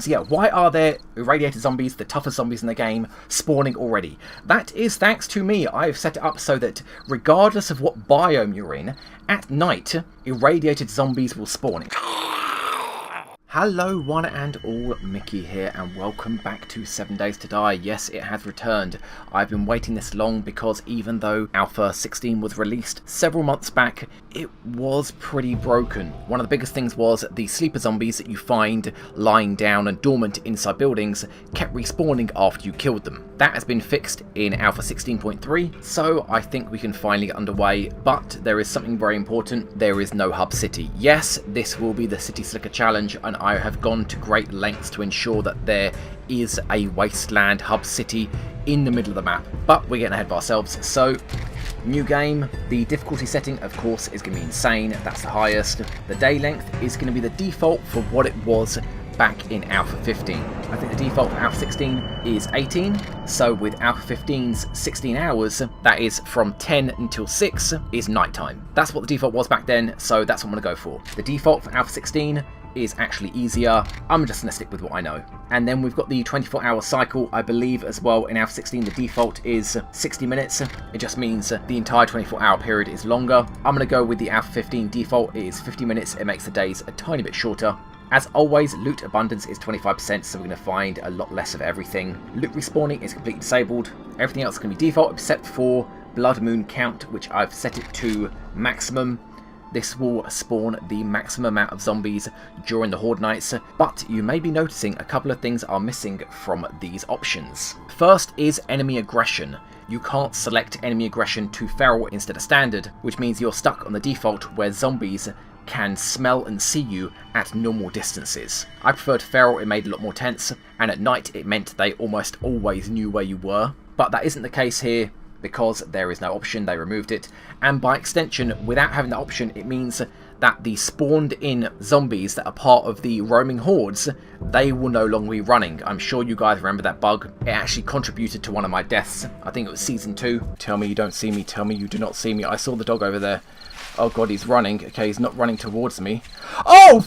So yeah, why are there irradiated zombies, the toughest zombies in the game, spawning already? That is thanks to me. I've set it up so that regardless of what biome you're in, at night, irradiated zombies will spawn. Hello one and all, Mickey here, and welcome back to 7 Days to Die. Yes, it has returned. I've been waiting this long because even though Alpha 16 was released several months back, it was pretty broken. One of the biggest things was the sleeper zombies that you find lying down and dormant inside buildings kept respawning after you killed them. That has been fixed in Alpha 16.3, so I think we can finally get underway, but there is something very important. There is no hub city. Yes, this will be the City Slicker Challenge, and I have gone to great lengths to ensure that there is a wasteland hub city in the middle of the map, but we're getting ahead of ourselves. So, new game. The difficulty setting, of course, is going to be insane. That's the highest. The day length is going to be the default for what it was back in Alpha 15. I think the default for Alpha 16 is 18, so with Alpha 15's 16 hours, that is from 10 until 6, is nighttime. That's what the default was back then, so that's what I'm going to go for. The default for Alpha 16 is actually easier. I'm just going to stick with what I know. And then we've got the 24-hour cycle, I believe, as well. In Alpha 16, the default is 60 minutes. It just means the entire 24-hour period is longer. I'm going to go with the Alpha 15 default. It is 50 minutes. It makes the days a tiny bit shorter. As always, loot abundance is 25%, so we're going to find a lot less of everything. Loot respawning is completely disabled. Everything else is going to be default except for Blood Moon Count, which I've set it to maximum. This will spawn the maximum amount of zombies during the Horde nights, but you may be noticing a couple of things are missing from these options. First is enemy aggression. You can't select enemy aggression to feral instead of standard, which means you're stuck on the default where zombies can smell and see you at normal distances. I preferred feral, it made it a lot more tense, and at night it meant they almost always knew where you were, but that isn't the case here, because there is no option. They removed it, and by extension, without having that option, it means that the spawned in zombies that are part of the roaming hordes, they will no longer be running. I'm sure you guys remember that bug. It actually contributed to one of my deaths. I think it was season 2. Tell me you don't see me, tell me you do not see me. I saw the dog over there. Oh god, he's running. Okay, he's not running towards me. Oh!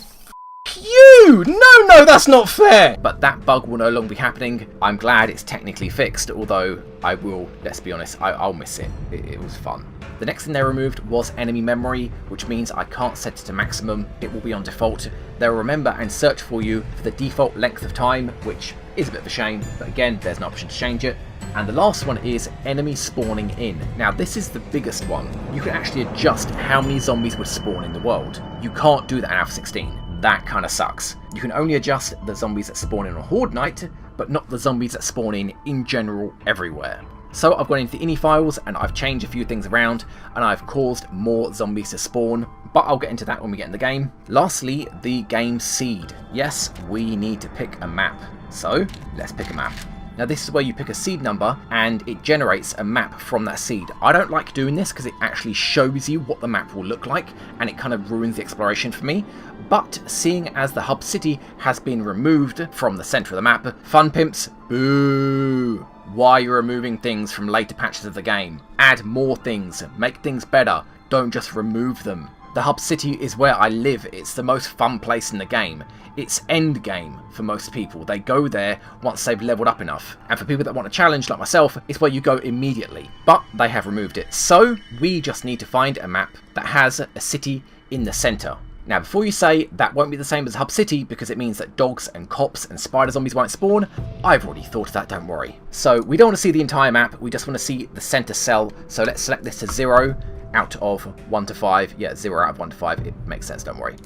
You! No, that's not fair! But that bug will no longer be happening. I'm glad it's technically fixed, although I will, let's be honest, I'll miss it. It was fun. The next thing they removed was enemy memory, which means I can't set it to maximum. It will be on default. They'll remember and search for you for the default length of time, which is a bit of a shame, but again, there's an option to change it. And the last one is enemy spawning in. Now this is the biggest one. You can actually adjust how many zombies would spawn in the world. You can't do that in Alpha 16. That kind of sucks. You can only adjust the zombies that spawn in on Horde night, but not the zombies that spawn in general everywhere. So I've gone into the ini files and I've changed a few things around and I've caused more zombies to spawn, but I'll get into that when we get in the game. Lastly, the game seed. Yes, we need to pick a map. So let's pick a map. Now this is where you pick a seed number and it generates a map from that seed. I don't like doing this because it actually shows you what the map will look like and it kind of ruins the exploration for me. But seeing as the hub city has been removed from the centre of the map, fun pimps, boo! Why are you removing things from later patches of the game? Add more things, make things better, don't just remove them. The hub city is where I live. It's the most fun place in the game. It's end game for most people. They go there once they've leveled up enough. And for people that want a challenge like myself, it's where you go immediately. But they have removed it. So we just need to find a map that has a city in the centre. Now before you say that won't be the same as hub city because it means that dogs and cops and spider zombies won't spawn, I've already thought of that, don't worry. So we don't want to see the entire map, we just want to see the centre cell. So let's select this to 0 out of 1 to 5. Yeah, 0 out of 1 to 5, it makes sense, don't worry.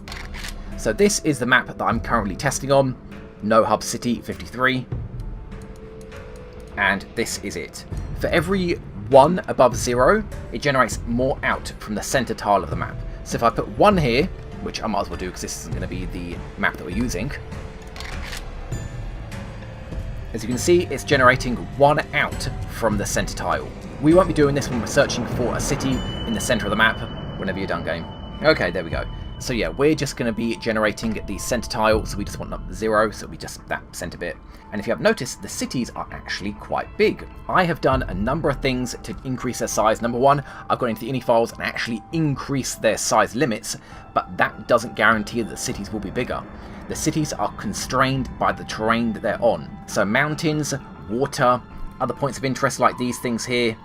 So this is the map that I'm currently testing on. No hub city 53. And this is it. For every 1 above 0, it generates more out from the centre tile of the map. So if I put 1 here, which I might as well do because this isn't going to be the map that we're using. As you can see, it's generating 1 out from the centre tile. We won't be doing this when we're searching for a city in the centre of the map, whenever you're done game. Okay, there we go. So yeah, we're just going to be generating the center tile, so we just want number 0, so we just that center bit. And if you have noticed, the cities are actually quite big. I have done a number of things to increase their size. Number 1, I've gone into the ini files and actually increased their size limits, but that doesn't guarantee that the cities will be bigger. The cities are constrained by the terrain that they're on. So mountains, water, other points of interest like these things here,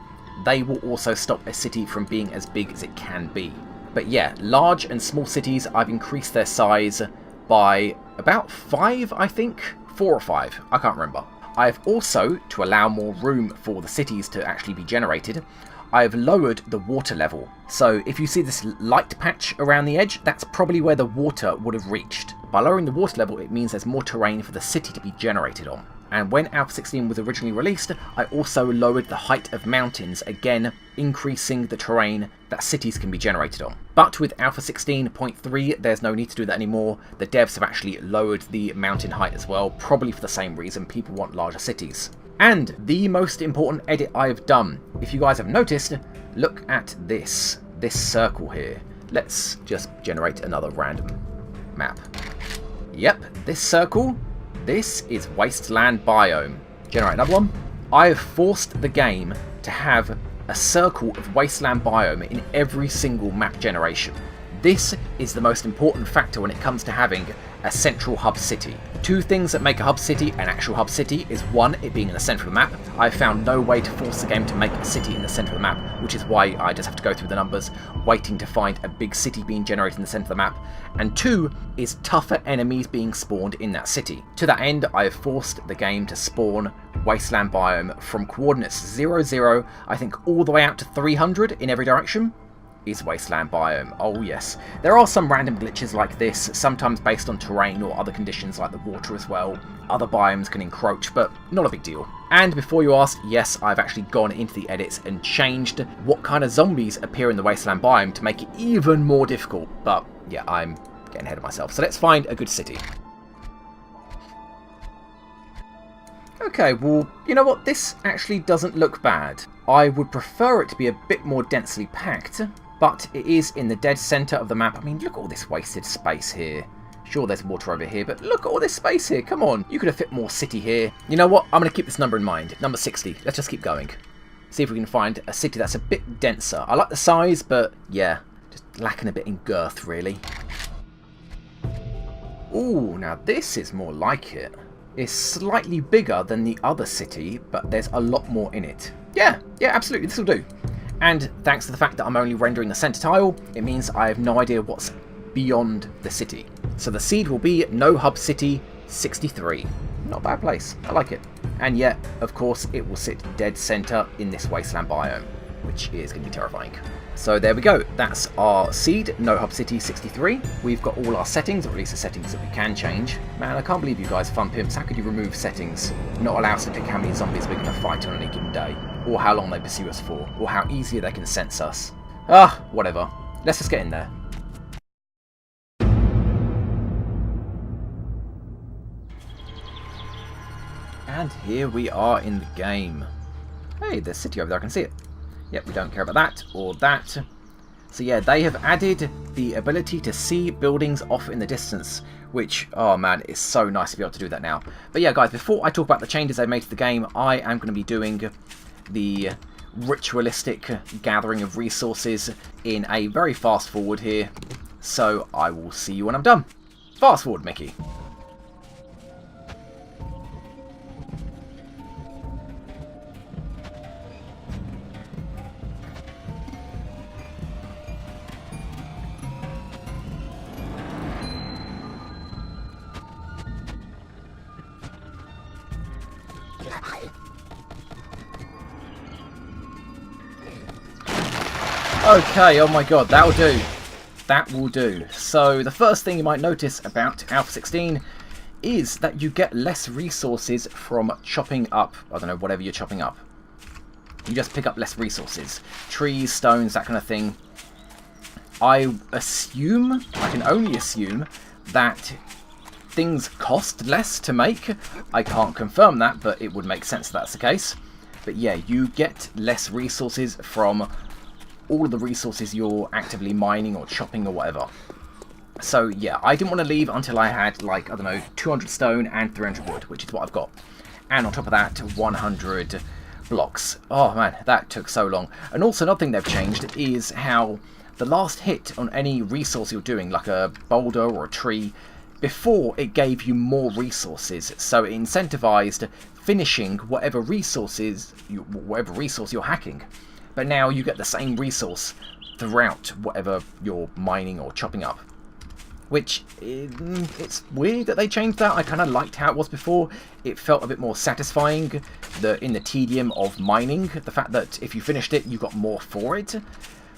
they will also stop a city from being as big as it can be. But yeah, large and small cities, I've increased their size by about 5, I think. 4 or 5, I can't remember. I've also, to allow more room for the cities to actually be generated, I've lowered the water level. So if you see this light patch around the edge, that's probably where the water would have reached. By lowering the water level, it means there's more terrain for the city to be generated on. And when Alpha 16 was originally released, I also lowered the height of mountains, again increasing the terrain that cities can be generated on. But with Alpha 16.3, there's no need to do that anymore. The devs have actually lowered the mountain height as well, probably for the same reason, people want larger cities. And the most important edit I've done, if you guys have noticed, look at this circle here. Let's just generate another random map. Yep, this circle. This is Wasteland Biome. Generate another one. I have forced the game to have a circle of Wasteland Biome in every single map generation. This is the most important factor when it comes to having a central hub city. 2 things that make a hub city an actual hub city is 1, it being in the centre of the map. I've found no way to force the game to make a city in the centre of the map, which is why I just have to go through the numbers, waiting to find a big city being generated in the centre of the map. And 2 is tougher enemies being spawned in that city. To that end, I have forced the game to spawn Wasteland Biome from coordinates 00, I think all the way out to 300 in every direction. Is Wasteland Biome. Oh yes. There are some random glitches like this, sometimes based on terrain or other conditions like the water as well. Other biomes can encroach, but not a big deal. And before you ask, yes, I've actually gone into the edits and changed what kind of zombies appear in the Wasteland Biome to make it even more difficult. But yeah, I'm getting ahead of myself. So let's find a good city. Okay, well, you know what? This actually doesn't look bad. I would prefer it to be a bit more densely packed, but it is in the dead centre of the map. I mean, look at all this wasted space here. Sure, there's water over here, but look at all this space here. Come on, you could have fit more city here. You know what? I'm going to keep this number in mind. Number 60. Let's just keep going. See if we can find a city that's a bit denser. I like the size, but yeah, just lacking a bit in girth, really. Ooh, now this is more like it. It's slightly bigger than the other city, but there's a lot more in it. Yeah, absolutely, this will do. And thanks to the fact that I'm only rendering the center tile, it means I have no idea what's beyond the city. So the seed will be No Hub City 63. Not a bad place, I like it. And yet, of course, it will sit dead center in this Wasteland Biome, which is going to be terrifying. So there we go, that's our seed, No Hub City 63. We've got all our settings, or at least the settings that we can change. Man, I can't believe you guys fun pimps. How could you remove settings? Not allow us to pick how many zombies we're going to fight on any given day, or how long they pursue us for, or how easily they can sense us. Ah, whatever. Let's just get in there. And here we are in the game. Hey, there's a city over there, I can see it. Yep, we don't care about that or that. So yeah, they have added the ability to see buildings off in the distance, which, oh man, it's so nice to be able to do that now. But yeah, guys, before I talk about the changes they've made to the game, I am going to be doing the ritualistic gathering of resources in a very fast forward here. So I will see you when I'm done. Fast forward, Mickey. Okay, oh my god, that will do. That will do. So the first thing you might notice about Alpha 16 is that you get less resources from chopping up, I don't know, whatever you're chopping up. You just pick up less resources. Trees, stones, that kind of thing. I assume, I can only assume, that things cost less to make. I can't confirm that, but it would make sense if that's the case. But yeah, you get less resources from all of the resources you're actively mining or chopping or whatever. So yeah, I didn't want to leave until I had, like, I don't know, 200 stone and 300 wood, which is what I've got. And on top of that, 100 blocks. Oh man, that took so long. And also another thing they've changed is how the last hit on any resource you're doing, like a boulder or a tree, before it gave you more resources. So it incentivized finishing whatever resource you're hacking. But now you get the same resource throughout whatever you're mining or chopping up. Which, it's weird that they changed that. I kind of liked how it was before. It felt a bit more satisfying in the tedium of mining. The fact that if you finished it, you got more for it.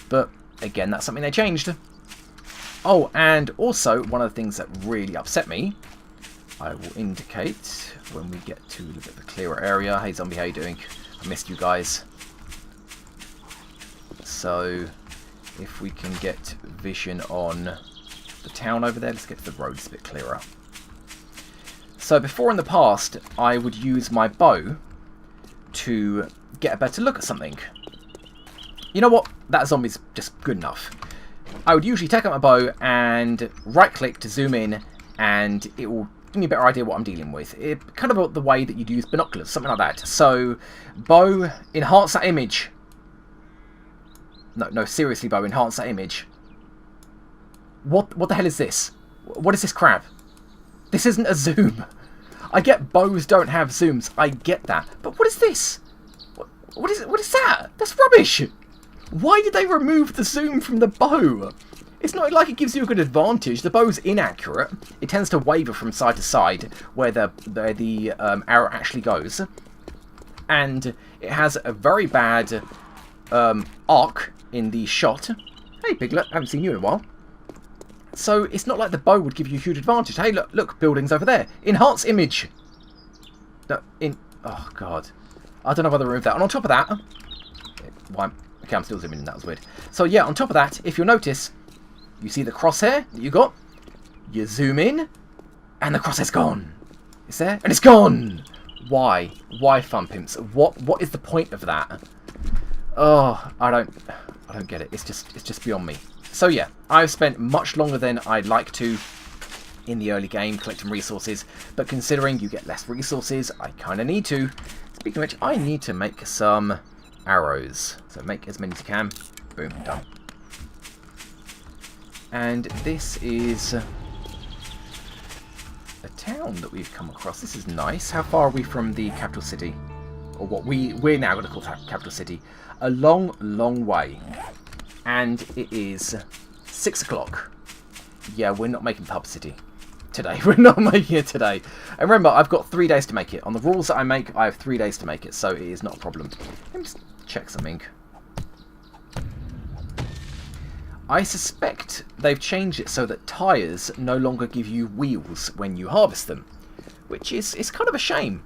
But, again, that's something they changed. Oh, and also, one of the things that really upset me, I will indicate when we get to a little bit of a clearer area. Hey, zombie, how you doing? I missed you guys. So, if we can get vision on the town over there, let's get the roads a bit clearer. So before in the past, I would use my bow to get a better look at something. You know what? That zombie's just good enough. I would usually take out my bow and right click to zoom in, and it will give me a better idea what I'm dealing with. Kind of the way that you'd use binoculars, something like that. So bow, enhance that image. No, seriously, bow, enhance that image. What the hell is this? What is this crap? This isn't a zoom. I get bows don't have zooms. I get that. But what is this? What is that? That's rubbish. Why did they remove the zoom from the bow? It's not like it gives you a good advantage. The bow's inaccurate. It tends to waver from side to side where the arrow actually goes. And it has a very bad arc in the shot. Hey, Piglet. I haven't seen you in a while. So it's not like the bow would give you a huge advantage. Hey, look, buildings over there. Enhance image. No, oh, God. I don't know whether to remove that. And on top of that... Okay, I'm still zooming in. That was weird. So, yeah, on top of that, if you'll notice, you see the crosshair that you got? You zoom in, and the crosshair's gone. It's there, and it's gone! Why? Why, Fun Pimps? What is the point of that? Oh, I don't get it. It's just beyond me. So yeah, I've spent much longer than I'd like to in the early game collecting resources, but considering you get less resources, I kind of need to. Speaking of which, I need to make some arrows. So make as many as you can. Boom, done. And this is a town that we've come across. This is nice. How far are we from the capital city? Or what we're now going to call capital city. A long, long way. And it is 6 o'clock. Yeah, we're not making Pub City today. We're not making it today. And remember, I've got 3 days to make it. On the rules that I make, I have 3 days to make it, so it is not a problem. Let me just check something. I suspect they've changed it so that tyres no longer give you wheels when you harvest them, which is kind of a shame.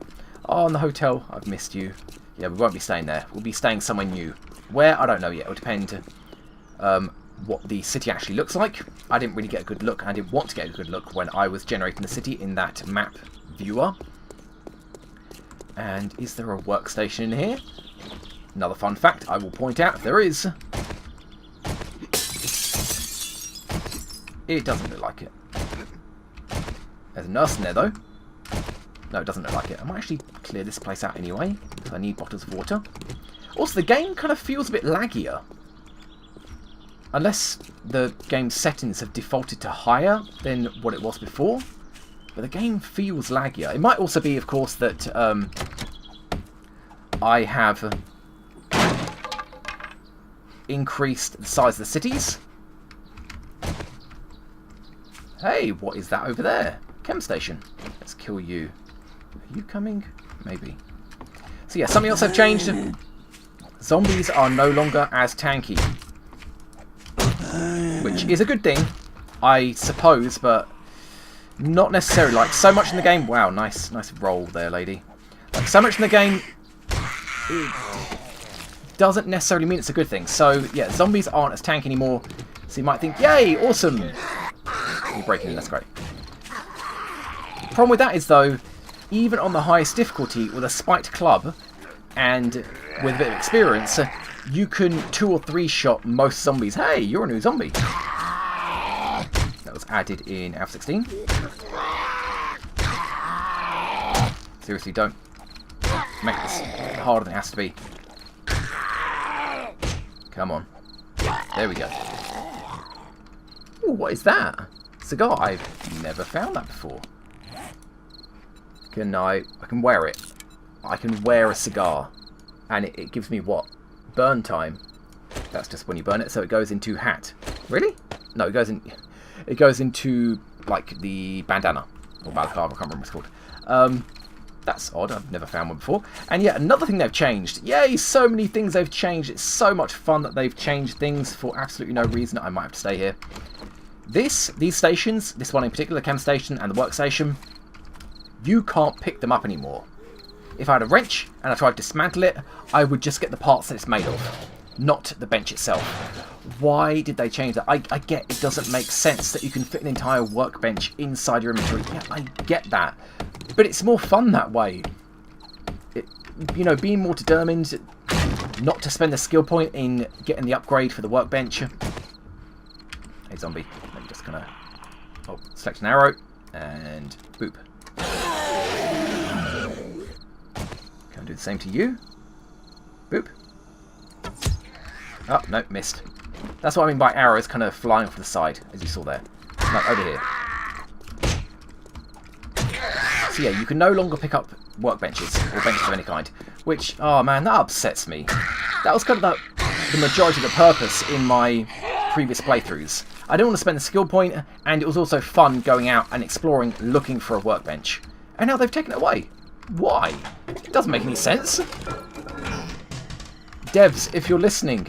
Oh, in the hotel, I've missed you. Yeah, we won't be staying there. We'll be staying somewhere new. Where? I don't know yet. It'll depend what the city actually looks like. I didn't really get a good look. I didn't want to get a good look when I was generating the city in that map viewer. And is there a workstation in here? Another fun fact I will point out if there is. It doesn't look like it. There's a nurse in there though. No, it doesn't look like it. I might actually clear this place out anyway, because I need bottles of water. Also, the game kind of feels a bit laggier. Unless the game's settings have defaulted to higher than what it was before. But the game feels laggier. It might also be, of course, that I have increased the size of the cities. Hey, what is that over there? Chem station. Let's kill you. Are you coming? Maybe. So yeah, something else I've changed. Zombies are no longer as tanky. Which is a good thing, I suppose, but not necessarily. Like, so much in the game... Wow, nice roll there, lady. Like, so much in the game... It doesn't necessarily mean it's a good thing. So, yeah, zombies aren't as tanky anymore. So you might think, yay, awesome. You're breaking in, that's great. The problem with that is, though, even on the highest difficulty with a spiked club and with a bit of experience, you can 2 or 3 shot most zombies. Hey, you're a new zombie. That was added in Alpha 16. Seriously, don't make this harder than it has to be. Come on. There we go. Ooh, what is that? Cigar. I've never found that before. Can I can wear it. I can wear a cigar. And it gives me what? Burn time. That's just when you burn it, so it goes into hat. Really? No, it goes into like the bandana. Or balaclava, I can't remember what it's called. That's odd, I've never found one before. And yet another thing they've changed. Yay, so many things they've changed. It's so much fun that they've changed things for absolutely no reason. I might have to stay here. These stations, this one in particular, the chem station and the workstation, you can't pick them up anymore. If I had a wrench and I tried to dismantle it, I would just get the parts that it's made of, not the bench itself. Why did they change that? I get it doesn't make sense that you can fit an entire workbench inside your inventory. Yeah, I get that. But it's more fun that way. You know, being more determined not to spend the skill point in getting the upgrade for the workbench. Hey, zombie. I'm just gonna select an arrow and boop. Can I do the same to you? Boop. Oh, no, missed. That's what I mean by arrows kind of flying off the side, as you saw there. No, over here. So yeah, you can no longer pick up workbenches or benches of any kind, which, oh man, that upsets me. That was kind of the majority of the purpose in my previous playthroughs. I didn't want to spend the skill point, and it was also fun going out and exploring, looking for a workbench. And now they've taken it away. Why? It doesn't make any sense. Devs, if you're listening,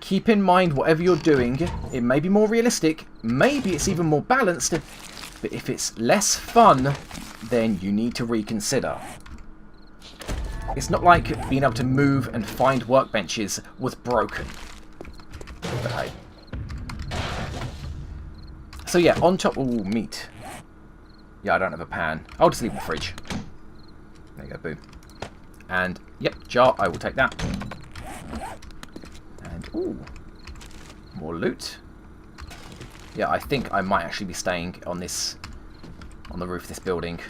keep in mind whatever you're doing, it may be more realistic, maybe it's even more balanced, but if it's less fun, then you need to reconsider. It's not like being able to move and find workbenches was broken. But hey. So yeah, on top... Ooh, meat. Yeah, I don't have a pan. I'll just leave it in the fridge. There you go, boom. And, yep, jar, I will take that. And, ooh, more loot. Yeah, I think I might actually be staying on the roof of this building.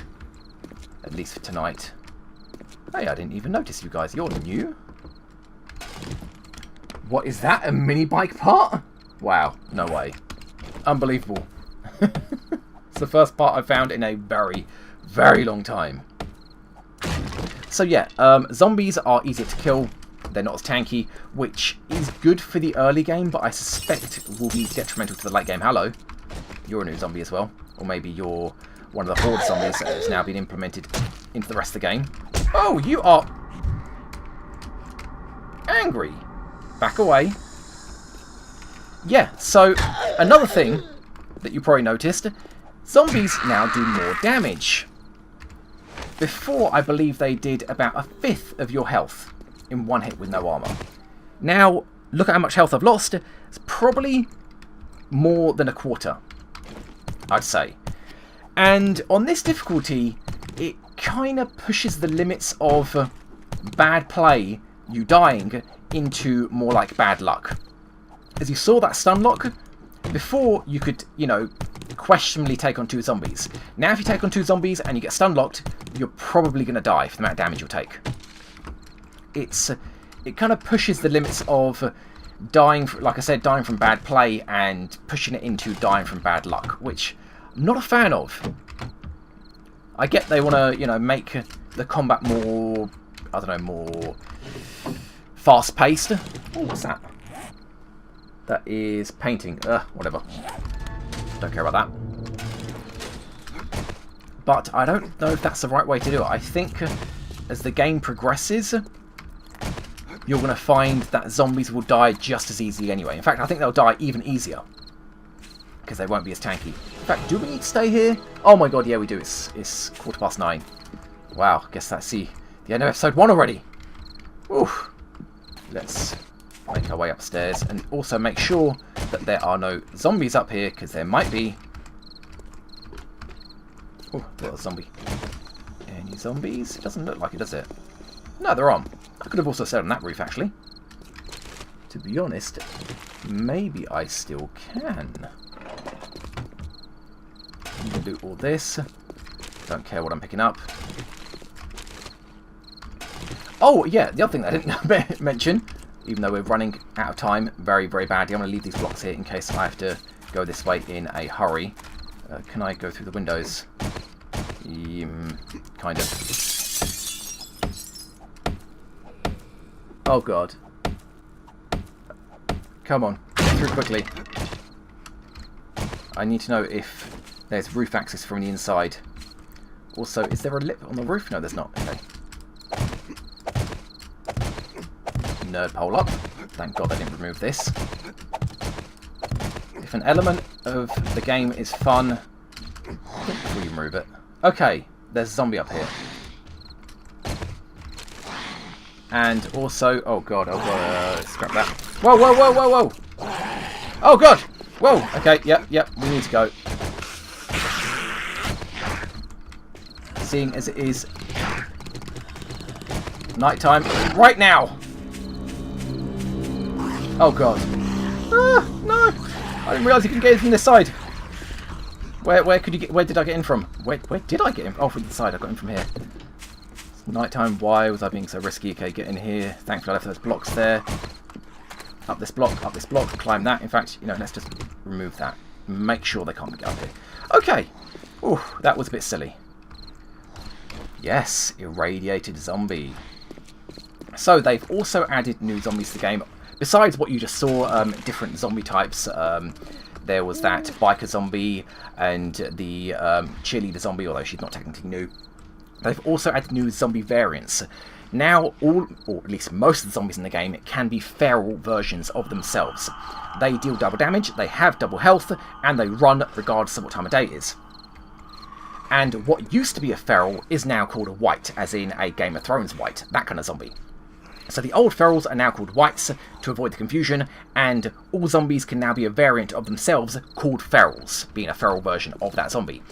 At least for tonight. Hey, I didn't even notice you guys. You're new. What is that? A mini bike part? Wow, no way. Unbelievable. It's the first part I've found in a very, very long time. So yeah, zombies are easier to kill. They're not as tanky, which is good for the early game, but I suspect will be detrimental to the late game. Hello. You're a new zombie as well. Or maybe you're one of the horde zombies that has now been implemented into the rest of the game. Oh, you are angry. Back away. Yeah, so another thing that you probably noticed, zombies now do more damage. Before, I believe they did about 1/5 of your health in one hit with no armor. Now, look at how much health I've lost. It's probably more than 1/4, I'd say. And on this difficulty, it kind of pushes the limits of bad play, you dying, into more like bad luck. As you saw that stun lock, before you could, you know, questionably take on 2 zombies. Now if you take on 2 zombies and you get stun locked, you're probably going to die for the amount of damage you'll take. It kind of pushes the limits of dying, like I said, dying from bad play and pushing it into dying from bad luck, which I'm not a fan of. I get they want to, you know, make the combat more, I don't know, more fast-paced. Oh, what's that? That is painting. Whatever. Don't care about that. But I don't know if that's the right way to do it. I think as the game progresses, you're going to find that zombies will die just as easily anyway. In fact, I think they'll die even easier. Because they won't be as tanky. In fact, do we need to stay here? Oh my god, yeah we do. It's 9:15. Wow, guess that's the end of episode 1 already. Oof. Let's make our way upstairs and also make sure that there are no zombies up here, because there might be. Oh, got a zombie. Any zombies? It doesn't look like it, does it? No, there aren't. I could have also stayed on that roof, actually. To be honest, maybe I still can. loot all this. Don't care what I'm picking up. Oh, yeah, the other thing that I didn't mention, even though we're running out of time very, very badly, I'm going to leave these blocks here in case I have to go this way in a hurry. Can I go through the windows? Kind of. Oh, God. Come on, get through quickly. I need to know if there's roof access from the inside. Also, is there a lip on the roof? No, there's not. Okay. Nerd pole up. Thank God I didn't remove this. If an element of the game is fun, before you remove it. Okay, there's a zombie up here. And also, oh God, scrap that. Whoa, whoa, whoa, whoa, whoa! Oh God! Whoa! Okay, yep, we need to go. Seeing as it is nighttime right now. Oh God! Ah, no! I didn't realise you could get in from this side. Where could you get? Where did I get in from? Where did I get in? Oh, from the side. I got in from here. It's nighttime. Why was I being so risky? Okay, get in here. Thankfully, I left those blocks there. Up this block, climb that. In fact, you know, let's just remove that. Make sure they can't get up here. Okay. Ooh, that was a bit silly. Yes, irradiated zombie. So they've also added new zombies to the game. Besides what you just saw, different zombie types. There was that biker zombie and the cheerleader zombie, although she's not technically new. They've also added new zombie variants. Now, all, or at least most of the zombies in the game, can be feral versions of themselves. They deal double damage, they have double health, and they run regardless of what time of day it is. And what used to be a feral is now called a wight, as in a Game of Thrones wight, that kind of zombie. So the old ferals are now called wights to avoid the confusion, and all zombies can now be a variant of themselves called ferals, being a feral version of that zombie.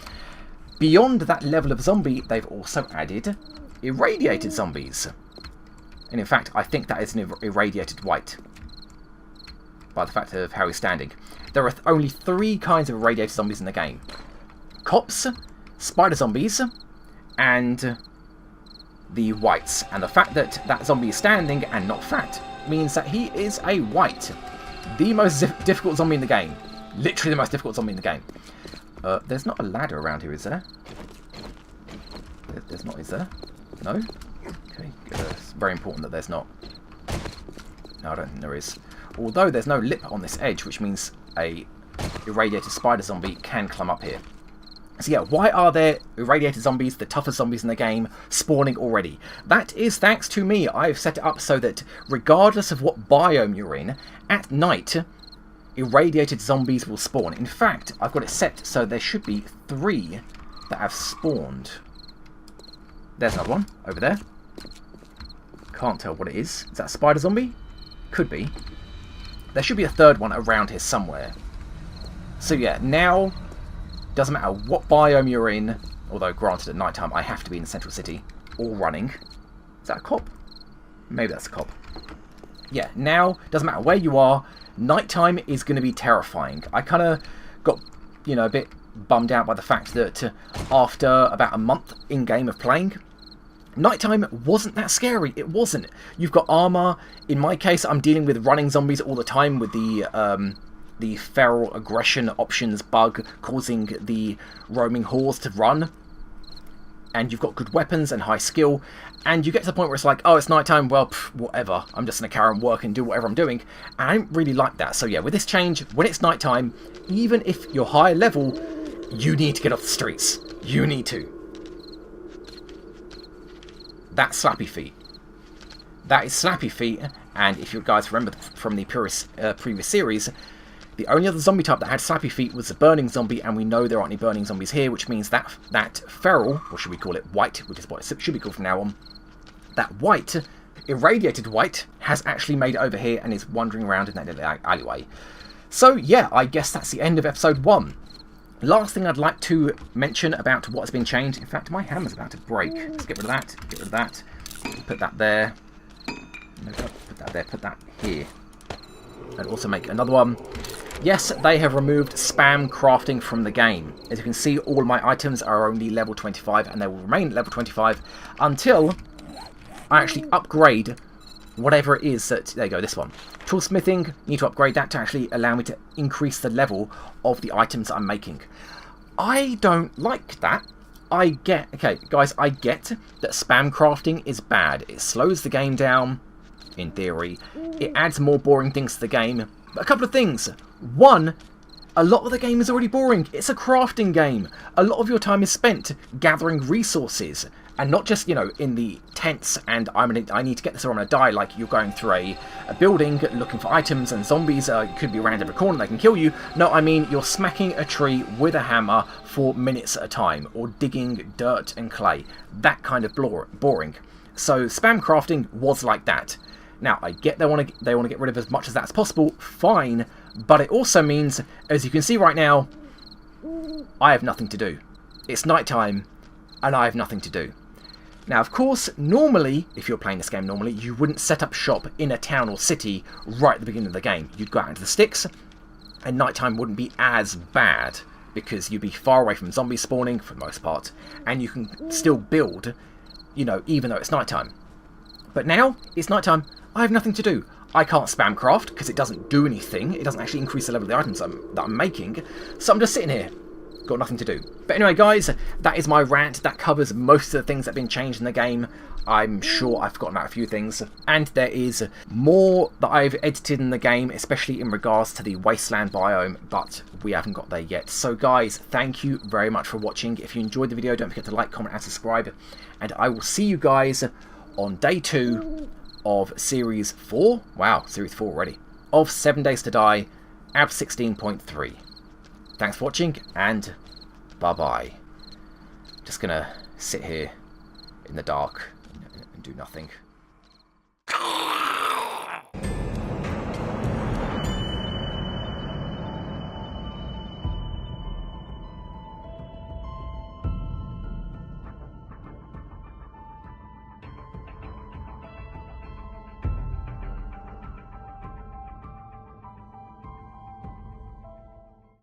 Beyond that level of zombie, they've also added irradiated zombies. And in fact, I think that is an irradiated wight, by the fact of how he's standing. There are only 3 kinds of irradiated zombies in the game. Cops, spider zombies, and the wights. And the fact that that zombie is standing and not fat means that he is a wight. The most difficult zombie in the game. Literally the most difficult zombie in the game. There's not a ladder around here, is there? There's not, is there? No? Okay, it's very important that there's not. No, I don't think there is. Although there's no lip on this edge, which means a irradiated spider zombie can climb up here. So yeah, why are there irradiated zombies, the toughest zombies in the game, spawning already? That is thanks to me. I've set it up so that regardless of what biome you're in, at night, irradiated zombies will spawn. In fact, I've got it set so there should be 3 that have spawned. There's another one, over there. Can't tell what it is. Is that a spider zombie? Could be. There should be a 3rd one around here somewhere. So yeah, now, doesn't matter what biome you're in, although granted at night time I have to be in the central city, or running. Is that a cop? Maybe that's a cop. Yeah, now, doesn't matter where you are, nighttime is going to be terrifying. I kind of got, you know, a bit bummed out by the fact that after about a month in-game of playing, nighttime wasn't that scary. It wasn't. You've got armor. In my case, I'm dealing with running zombies all the time with the feral aggression options bug causing the roaming hordes to run. And you've got good weapons and high skill, and you get to the point where it's like, oh, it's nighttime, well, whatever, I'm just going to carry on working and do whatever I'm doing, and I don't really like that. So yeah, with this change, when it's nighttime, even if you're high level, you need to get off the streets. You need to. That's Slappy Feet. That is Slappy Feet, and if you guys remember from the previous series, the only other zombie type that had Slappy Feet was the burning zombie, and we know there aren't any burning zombies here, which means that feral, or should we call it wight, which is what it should be called from now on, that wight, irradiated wight, has actually made it over here and is wandering around in that little alleyway. So yeah, I guess that's the end of episode 1. Last thing I'd like to mention about what's been changed, in fact my hammer's about to break. Let's get rid of that, get rid of that, put that there, no, put that there, put that here, and also make another one. Yes, they have removed spam crafting from the game. As you can see, all my items are only level 25 and they will remain level 25 until I actually upgrade whatever it is that... There you go, this one. Toolsmithing, need to upgrade that to actually allow me to increase the level of the items I'm making. I don't like that. Okay, guys, I get that spam crafting is bad. It slows the game down, in theory. It adds more boring things to the game. But a couple of things. One, a lot of the game is already boring. It's a crafting game. A lot of your time is spent gathering resources. And not just, you know, in the tents and I need to get this or I'm going to die, like you're going through a building looking for items and zombies could be around every corner, they can kill you. No, I mean you're smacking a tree with a hammer for minutes at a time, or digging dirt and clay. That kind of boring. So spam crafting was like that. Now, I get they want to get rid of as much of that as possible, fine, but it also means, as you can see right now, I have nothing to do. It's nighttime, and I have nothing to do. Now, of course, normally, if you're playing this game normally, you wouldn't set up shop in a town or city right at the beginning of the game. You'd go out into the sticks, and nighttime wouldn't be as bad, because you'd be far away from zombies spawning, for the most part, and you can still build, you know, even though it's nighttime. But now, it's nighttime, I have nothing to do. I can't spam craft, because it doesn't do anything. It doesn't actually increase the level of the items that I'm making, so I'm just sitting here. Got nothing to do. But anyway, guys, that is my rant. That covers most of the things that have been changed in the game. I'm sure I've forgotten about a few things. And there is more that I've edited in the game, especially in regards to the wasteland biome, but we haven't got there yet. So guys, thank you very much for watching. If you enjoyed the video, don't forget to like, comment and subscribe. And I will see you guys on day 2 of Series 4. Wow, Series 4 already. Of 7 Days to Die, AB 16.3. Thanks for watching, and bye-bye. Just gonna sit here in the dark and do nothing.